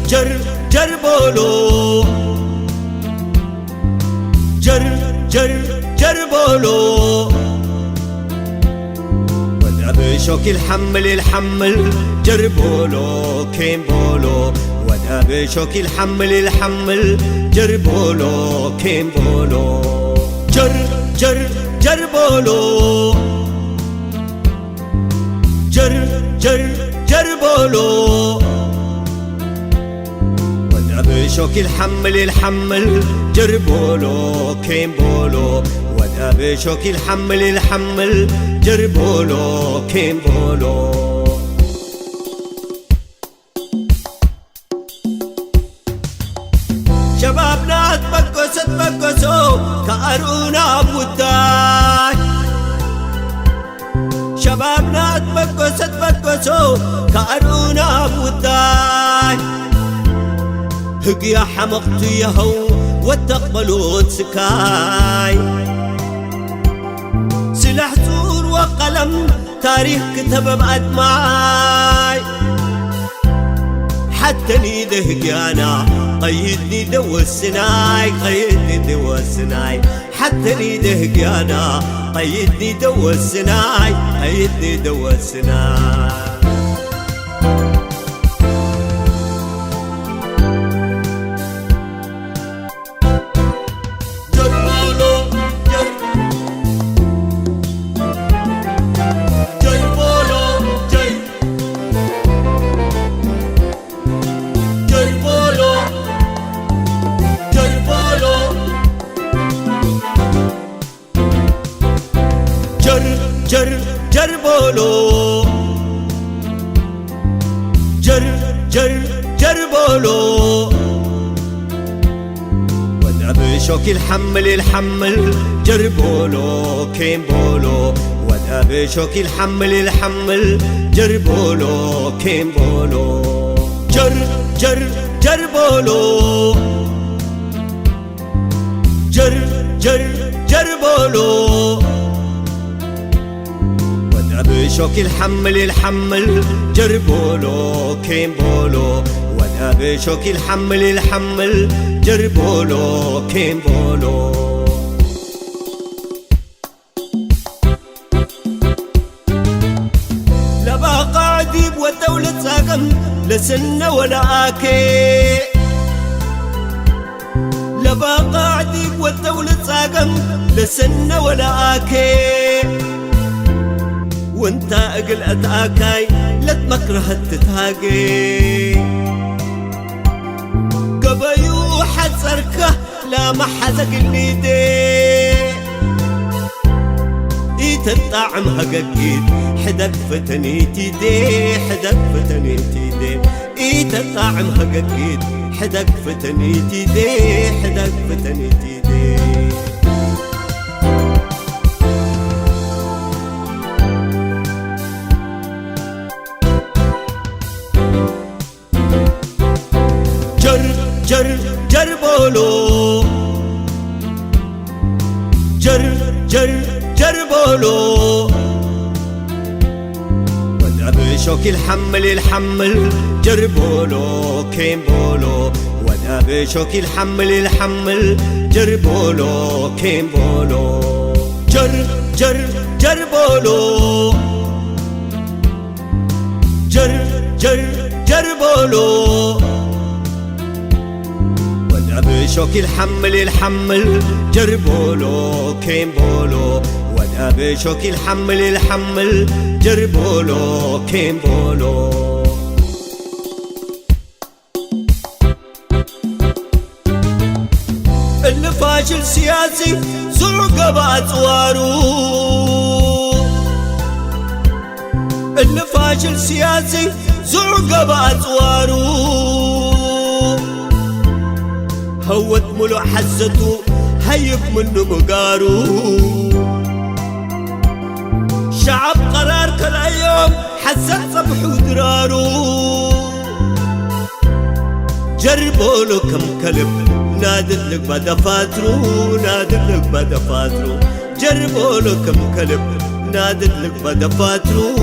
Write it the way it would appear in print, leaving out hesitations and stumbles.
جربولو جربولو ودا بشوك الحمل جربولو كيمبولو ودا بشوك الحمل جربولو كيمبولو جربولو جربولو ودا بشوك الحمل جربولو كيمبولو ودا بشوك الحمل جربولو كيمبولو شبابنا تبقسوا كأرونا بوداي شبابنا تبقسوا كأرونا بوداي هقيا حمقت يهو وتقبلوا تسكاي سلاح زور وقلم تاريخ كتب بأدماي حتى نيده هقيانا قيدني دو السناي حتى نيده هقيانا قيدني دو السناي جربولو جربولو ودا بشوك الحمل جربولو كيمبولو ودا بشوك الحمل جربولو كيمبولو جربولو جربولو بشوك الحمل جربولو كيمبولو ودا بشوك الحمل جربولو كيمبولو لبا قاعديب والدولة ساقم لسنة ولا آكي لبا قاعديب والدولة ساقم لسنة ولا آكي وانت اقل اتاكاي لا تمكره تتهاقي قبيو حسركه لا ما حزق النيدي تطعم هقاقيد حدك فتنيتي دي تطعم هقاقيد حدك فتنيتي دي جربولو جربولو ودا بشوك الحمل جربولو كيمبولو ودا بشوك الحمل جربولو كيمبولو جربولو جربولو بشوك الحمل جربولو كيمبولو ودا بشوك الحمل جربولو كيمبولو اللي فاشل سياسي زرقة بأطوارو اللي فاشل سياسي زرقة بأطوارو هوت ملو حزتو هيب منو مقارو شعب قرار كل يوم حزق صبح ودرارو جربولو كم كلب نادلك بدفاترو جربولو كم كلب نادلك بدفاترو